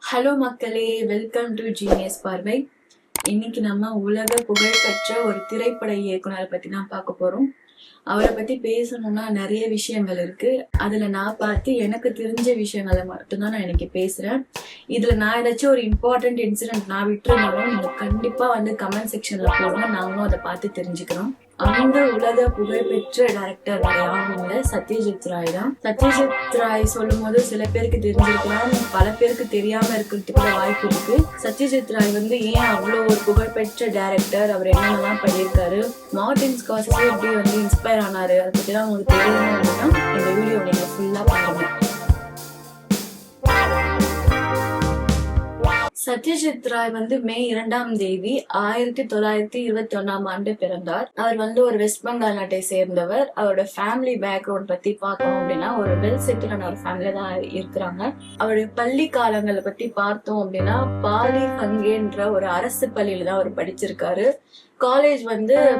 Hello மக்களே, welcome to genius பார்வை. இன்னைக்கு நம்ம உலக புகழ்பெற்ற ஒரு திரைப்பட இயக்குனரை பத்தி தான் பார்க்க போறோம். அவரை பத்தி பேசணும்னா நிறைய விஷயங்கள் இருக்கு. அதுல நான் பார்த்து எனக்கு தெரிஞ்ச விஷயங்களை மட்டும்தான் நான் இன்னைக்கு பேசுறேன். இதுல நான் ஏதாச்சும் ஒரு இம்பார்ட்டன்ட் இன்சிடென்ட் நான் விட்டுருந்தாலும் நீங்க கண்டிப்பா கமெண்ட் செக்ஷன்ல போடுங்க, நாங்களும் அதை பார்த்து தெரிஞ்சுக்கிறோம். அந்த உலக புகழ்பெற்ற டைரக்டர் யாரும் இல்ல, சத்யஜித் ராய் தான். சத்யஜித் ராய் சொல்லும் போது சில பேருக்கு தெரிஞ்சிருக்கலாம், பல பேருக்கு தெரியாம இருக்கிறதுக்கு கூட வாய்ப்பு இருக்கு. சத்யஜித் ராய் ஏன் அவ்வளோ ஒரு புகழ்பெற்ற டைரக்டர், அவர் என்னென்னலாம் பண்ணியிருக்காரு, மார்டின் ஸ்கார்செஸே எப்படி இன்ஸ்பயர் ஆனாரு, அதை பத்தி தான் உங்களுக்கு தெரியணும் அப்படின்னா இந்த வீடியோ நீங்க ஃபுல்லா பாருங்க. சத்யஜித் ராய் மே 2ஆம் தேதி 1921 பிறந்தார். அவர் ஒரு வெஸ்ட் பெங்கால் நாட்டை சேர்ந்தவர். அவரோட ஃபேமிலி பேக்ரவுண்ட் பத்தி பார்க்கணும் அப்படின்னா ஒரு வெல் செட்டிலான ஒரு ஃபேமிலியா தான் இருக்கிறாங்க. அவருடைய பள்ளி காலங்களை பத்தி பார்த்தோம் அப்படின்னா பாலி ஹங்கேன்ற ஒரு அரசு பள்ளியில தான் அவர் படிச்சிருக்காரு. காலேஜ்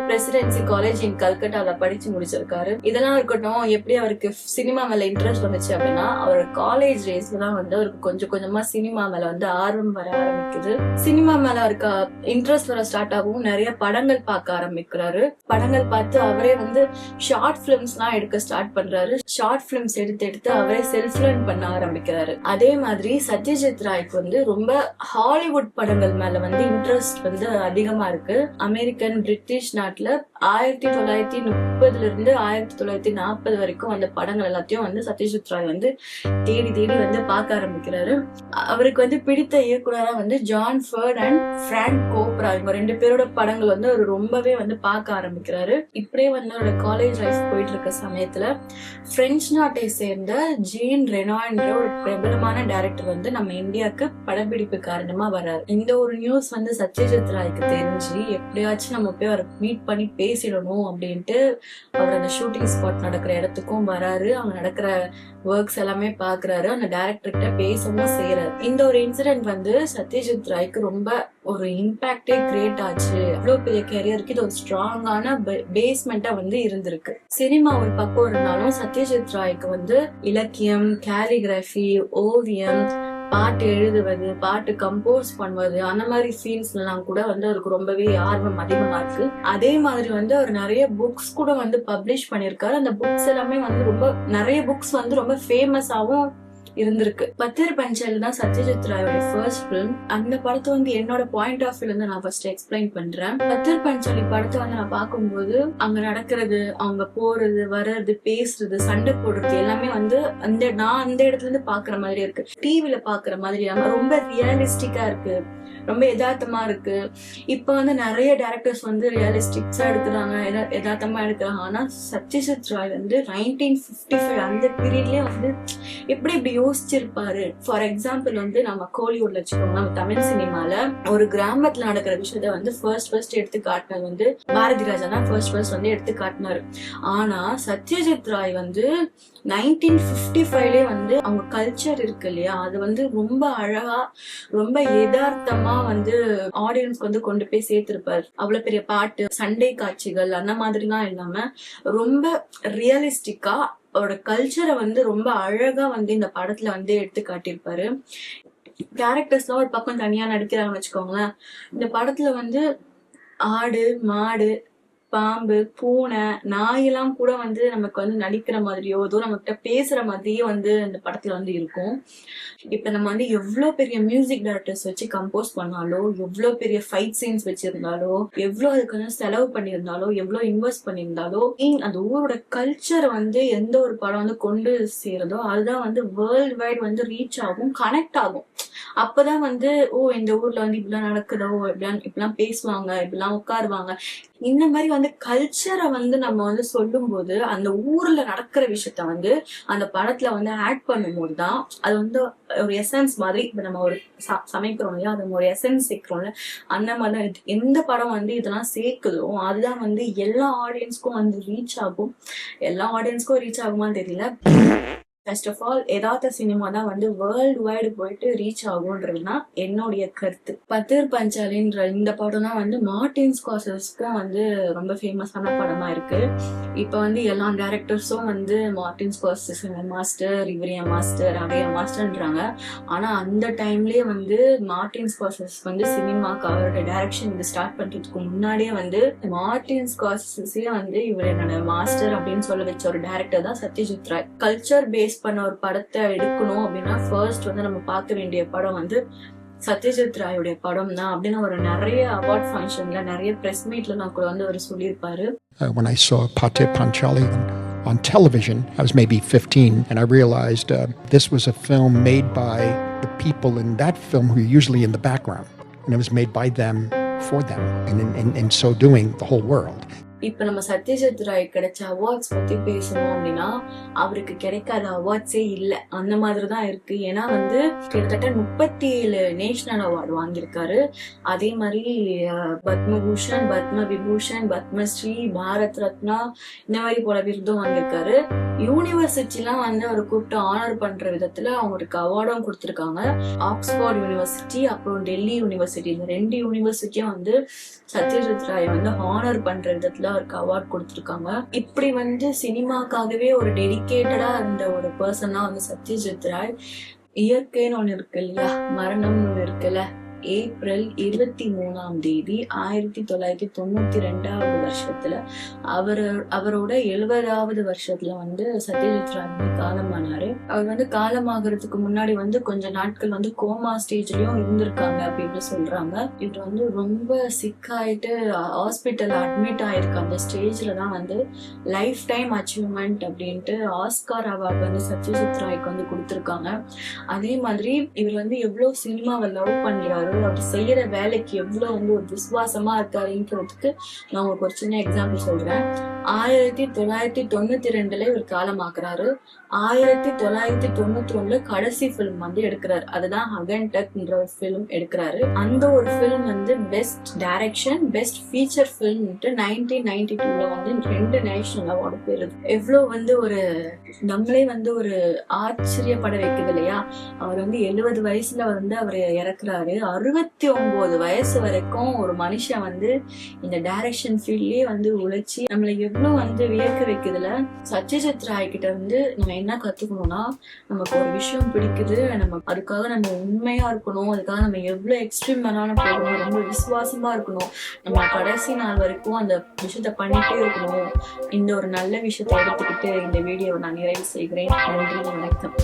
பிரசிடென்சி காலேஜ் இன் கல்கட்டால படிச்சு முடிச்சிருக்காரு. இதெல்லாம் இருக்கட்டும், எப்படி அவருக்கு சினிமா மேல இன்ட்ரெஸ்ட் வந்துச்சு அப்படின்னா அவரோட காலேஜ் டேஸ்ல தான் அவருக்கு கொஞ்சம் கொஞ்சமா சினிமா மேல ஆர்வம் வர ஆரம்பிக்குது. சினிமா மேல இருக்க இன்ட்ரெஸ்ட் வர ஸ்டார்ட் ஆகும். நிறைய படங்கள் பார்க்க ஆரம்பிக்கிறாரு. படங்கள் பார்த்து அவரே ஷார்ட் பிலிம்ஸ் எல்லாம் எடுக்க ஸ்டார்ட் பண்றாரு. ஷார்ட் பிலிம்ஸ் எடுத்து அவரே செல்ஃப் லேர்ன் பண்ண ஆரம்பிக்கிறாரு. அதே மாதிரி சத்யஜித் ராய்க்கு ரொம்ப ஹாலிவுட் படங்கள் மேல இன்ட்ரெஸ்ட் அதிகமா இருக்கு. அமெரிக்கன் பிரிட்டிஷ் நாட்டுல 1930 இருந்து 1940 வரைக்கும் அந்த படங்கள் எல்லாத்தையும் சத்யஜித் ராய் தேடி தேடி பார்க்க ஆரம்பிக்கிறாரு. அவருக்கு பிடித்த இயக்குனரா ஜான் ஃபர்ட் அண்ட் பிராங்க் கோப்ரா, இவங்க 2 பேரோட படங்கள் அவர் ரொம்பவே பார்க்க ஆரம்பிக்கிறாரு. இப்படியே அவரோட காலேஜ் லைஃப் போயிட்டு இருக்க சமயத்துல பிரெஞ்சு நாட்டை சேர்ந்த ஜீன் ரெனாய்ன்ற ஒரு பிரபலமான டைரக்டர் நம்ம இந்தியாவுக்கு படப்பிடிப்பு காரணமா வர்றாரு. இந்த ஒரு நியூஸ் சத்யஜித் ராய்க்கு தெரிஞ்சு எப்படியாச்சும் நம்ம போய் அவரை மீட் பண்ணி பேசிடணும் அப்படின்ட்டு அவர் அந்த ஷூட்டிங் ஸ்பாட் நடக்கிற இடத்துக்கும் வராரு. அவங்க நடக்கிற ஒர்க்ஸ் எல்லாமே பாக்குறாரு. அந்த டைரக்டர் கிட்ட பேசவும் செய்யறாரு. இந்த ஒரு இன்சிடென்ட் சத்யஜித் ராய்க்கு ரொம்ப ஒரு இம்பாக்டே கிரியேட் ஆச்சு. அவ்வளவு பெரிய கெரியருக்கு இது ஒரு ஸ்ட்ராங்கான பேஸ்மெண்டா இருந்திருக்கு. சினிமா ஒரு பக்கம் இருந்தாலும் சத்யஜித் ராய்க்கு இலக்கியம், கேலிகிராஃபி, ஓவியம், பாட்டு எழுதுவது, பாட்டு கம்போஸ் பண்ணுவது, அந்த மாதிரி ஃபீல்ட்ஸ் எல்லாம் கூட அவருக்கு ரொம்பவே ஆர்வம் அதிகமா இருக்கு. அதே மாதிரி அவர் நிறைய புக்ஸ் கூட பப்ளிஷ் பண்ணிருக்காரு. அந்த புக்ஸ் எல்லாமே ரொம்ப நிறைய புக்ஸ் ரொம்ப ஃபேமஸாவும் இருந்திருக்கு. பத்திர் பஞ்சாலி தான் சத்யஜித் ராயோட ஃபர்ஸ்ட் பிலிம். அந்த படத்தை என்னோட பாயிண்ட் ஆஃப் வியூல நான் ஃபர்ஸ்ட் எக்ஸ்பிளைன் பண்றேன். பத்திர் பஞ்சாலி படத்தை நான் பார்க்கும்போது அங்க நடக்கிறது, அவங்க போறது, வர்றது, பேசுறது, சண்டை போடுறது எல்லாமே நான் அந்த இடத்துல இருந்து பாக்குற மாதிரி இருக்கு. டிவில பாக்குற மாதிரி ரொம்ப ரியலிஸ்டிக்கா இருக்கு, ரொம்ப யதார்த்தமா இருக்கு. இப்ப நிறைய டைரக்டர்ஸ் ரியலிஸ்டிக்ஸா எடுக்கிறாங்க, யதார்த்தமா எடுக்கிறாங்க. ஆனா சத்யஜித் ராய் 1955 அந்த பீரியட்லயே எப்படி இப்படி யோசிச்சிருப்பாரு. ஃபார் எக்ஸாம்பிள் நம்ம கோலிவுட்ல வச்சுக்கோங்க, நம்ம தமிழ் சினிமால ஒரு கிராமத்துல நடக்கிற விஷயத்த ஃபர்ஸ்ட் எடுத்து காட்டினது பாரதி ராஜா தான் ஃபர்ஸ்ட் எடுத்து காட்டினாரு. ஆனா சத்யஜித் ராய் 1955லயே அவங்க கல்ச்சர் இருக்கு இல்லையா, அது ரொம்ப அழகா, ரொம்ப யதார்த்தமா ஆடியன்ஸ்க்கு கொண்டு போய் சேர்த்திருப்பாரு. அவ்வளவு பெரிய பாட்டு, சண்டை காட்சிகள் அந்த மாதிரிலாம் இல்லாம ரொம்ப ரியலிஸ்டிக்கா அவரோட கல்ச்சரை ரொம்ப அழகா இந்த படத்துல எடுத்து காட்டியிருப்பாரு. கேரக்டர்ஸ் எல்லாம் ஒரு பக்கம் தனியா நடிக்கிறாங்கன்னு வச்சுக்கோங்களேன். இந்த படத்துல ஆடு, மாடு, பாம்பு, பூனை, நாயெல்லாம் கூட நமக்கு நடிக்கிற மாதிரியோ ஏதோ நம்ம கிட்ட பேசுற மாதிரியே இந்த படத்துல இருக்கும். இப்ப நம்ம எவ்வளவு பெரிய மியூசிக் டைரக்டர்ஸ் வச்சு கம்போஸ் பண்ணாலோ, எவ்வளவு பெரிய ஃபைட் சீன்ஸ் வச்சிருந்தாலோ, எவ்வளவு அதுக்கு செலவு பண்ணியிருந்தாலோ, எவ்வளவு இன்வெஸ்ட் பண்ணியிருந்தாலோ, அந்த ஊரோட கல்ச்சர் எந்த ஒரு படம் கொண்டு சேருதோ அதுதான் வேர்ல்ட் வைட் ரீச் ஆகும், கனெக்ட் ஆகும். அப்பதான் ஓ இந்த ஊர்ல இப்படிலாம் நடக்குதோ, இப்படிலாம் பேசுவாங்க, இப்படிலாம் உட்காருவாங்க. இந்த மாதிரி கல்ச்சரை நம்ம சொல்லும் போது அந்த ஊர்ல நடக்கிற விஷயத்த அந்த படத்துல ஆட் பண்ணும் போதுதான் அது ஒரு எசன்ஸ் மாதிரி. இப்ப நம்ம ஒரு சமைக்கிறோம் இல்லையா, அது ஒரு எசன்ஸ் சேர்க்கிறோம்ல, அந்த மாதிரி எந்த படம் இதெல்லாம் சேர்க்குதோ அதுதான் எல்லா ஆடியன்ஸ்க்கும் ரீச் ஆகும். எல்லா ஆடியன்ஸ்க்கும் ரீச் ஆகுமான்னு தெரியல. ஃபர்ஸ்ட் ஆஃப் ஆல் யதார்த்த சினிமா தான் வந்து வேர்ல்டு வைடு போயிட்டு ரீச் ஆகும்ன்றதுனா என்னுடைய கருத்து. பத்தர் பஞ்சாலின்ற இந்த படம் தான் வந்து மார்டின் ஸ்கார்செஸ்க்கும் வந்து ரொம்ப ஃபேமஸான படமா இருக்கு. இப்ப வந்து எல்லா டேரக்டர்ஸும் வந்து மார்டின் ஸ்கார்செஸ் மாஸ்டர், இவரியா மாஸ்டர், அவையா மாஸ்டர்ன்றாங்க. ஆனா அந்த டைம்லயே வந்து மார்டின் ஸ்கார்செஸ் வந்து சினிமாக்கு அவரோட டைரக்ஷன் இது ஸ்டார்ட் பண்றதுக்கு முன்னாடியே வந்து மார்டின் ஸ்கார்செஸே வந்து இவர் என்னோட மாஸ்டர் அப்படின்னு சொல்ல வச்ச ஒரு டைரக்டர் தான் சத்யஜித் ராய். கல்ச்சர் பேஸ் பண்ண ஒரு படத்தை எடுக்கணும் அப்படின்னா ஃபர்ஸ்ட் வந்து நம்ம பார்க்க வேண்டிய படம் வந்து சத்யஜித் ராயோடைய படம் தான் அப்படின்னு ஒரு நிறைய அவார்ட் ஃபங்க்ஷன்ல நிறைய பிரஸ் மீட்ல நான் கூட வந்து அவர் சொல்லியிருப்பாரு. When I saw Pather Panchali on television, I was maybe 15, and I realized this was a film made by the people in that film who are usually in the background, and it was made by them for them, and in so doing, the whole world. இப்ப நம்ம சத்யஜித் ராய் கிடைச்ச awards பத்தி பேசணும் அப்படின்னா அவருக்கு கிடைக்காத அவார்ட்ஸே இல்ல, அந்த மாதிரிதான் இருக்கு. ஏன்னா வந்து கிட்டத்தட்ட 37 நேஷனல் அவார்டு வாங்கியிருக்காரு. அதே மாதிரி பத்மபூஷன், பத்ம விபூஷன், பத்மஸ்ரீ, பாரத் ரத்னா இந்த மாதிரி போல விருதும் வாங்கியிருக்காரு. யூனிவர்சிட்டிலாம் வந்து அவர் கூப்பிட்டு ஆனர் பண்ற விதத்துல அவங்களுக்கு அவார்டும் கொடுத்திருக்காங்க. ஆக்ஸ்போர்ட் யூனிவர்சிட்டி அப்புறம் டெல்லி யூனிவர்சிட்டி, இந்த 2 யூனிவர்சிட்டியும் வந்து சத்யஜித் ராய் வந்து ஆனர் பண்ற விதத்துல அவருக்கு அவார்ட் கொடுத்திருக்காங்க. இப்படி வந்து சினிமாக்காகவே ஒரு டெடிகேட்டடா இருந்த ஒரு பர்சனா வந்து சத்யஜித் ராய் இயற்கைன்னு ஒண்ணு இருக்கு இல்லையா, மரணம்னு ஒண்ணு இருக்குல்ல, ஏப்ரல் 23 1992 வருஷத்துல அவரோட 70வது வருஷத்துல வந்து சத்யஜித் ராய் வந்து காலமானாரு. அவர் வந்து காலமாகறதுக்கு முன்னாடி வந்து கொஞ்ச நாட்கள் வந்து கோமா ஸ்டேஜ்லயும் இருந்திருக்காங்க அப்படின்னு சொல்றாங்க. இவர் வந்து ரொம்ப சிக்காயிட்டு ஹாஸ்பிட்டல் அட்மிட் ஆயிருக்கு. அந்த ஸ்டேஜ்ல தான் வந்து லைஃப் டைம் அச்சீவ்மெண்ட் அப்படின்ட்டு ஆஸ்கார் அவார்டு வந்து சத்யஜித் ராய்க்கு வந்து கொடுத்திருக்காங்க. அதே மாதிரி இவர் வந்து எவ்வளவு சினிமாவை லவ் பண்றாரு, அவர் செய்யற வேலைக்கு எவ்வளவு வந்து ஒரு விசுவாசமா இருக்காருன்றதுக்கு நான் உங்களுக்கு ஒரு சின்ன எக்ஸாம்பிள் சொல்றேன். 1992 இவர் காலமாக்குறாரு. 1991 கடைசி பிலிம் வந்து எடுக்கிறாரு. அதுதான் அகன்டக்ன்ற ஒரு பிலிம் எடுக்கிறாரு. அந்த ஒரு பிலிம் வந்து best direction, best feature film 1992 வந்து 2 நேஷனல் அவார்டு பெறுது. எவ்வளவு வந்து ஒரு நம்மளே வந்து ஒரு ஆச்சரியப்பட வைக்குது இல்லையா. அவர் வந்து 70 வயசுல வந்து அவர் இறக்குறாரு. 69 வயசு வரைக்கும் ஒரு மனுஷன் வந்து இந்த டைரக்ஷன் ஃபீல்ட்லயே வந்து உழைச்சி நம்மளை எவ்வளவு வந்து வியக்க வைக்குதுல. சத்யஜித் ராய் கிட்ட வந்து நம்ம என்ன கத்துக்கணும்னா, நமக்கு ஒரு விஷயம் பிடிக்குது, நம்ம அதுக்காக நம்ம உண்மையா இருக்கணும், அதுக்காக நம்ம எவ்வளவு எக்ஸ்ட்ரீம் வேணாலும் போகணும், ரொம்ப விசுவாசமா இருக்கணும், நம்ம கடைசி நாள் வரைக்கும் அந்த விஷயத்த பண்ணிட்டே இருக்கணும். இந்த ஒரு நல்ல விஷயத்தை எடுத்துக்கிட்டு இந்த வீடியோவை நான் நிறைவு செய்கிறேன். நன்றி, வணக்கம்.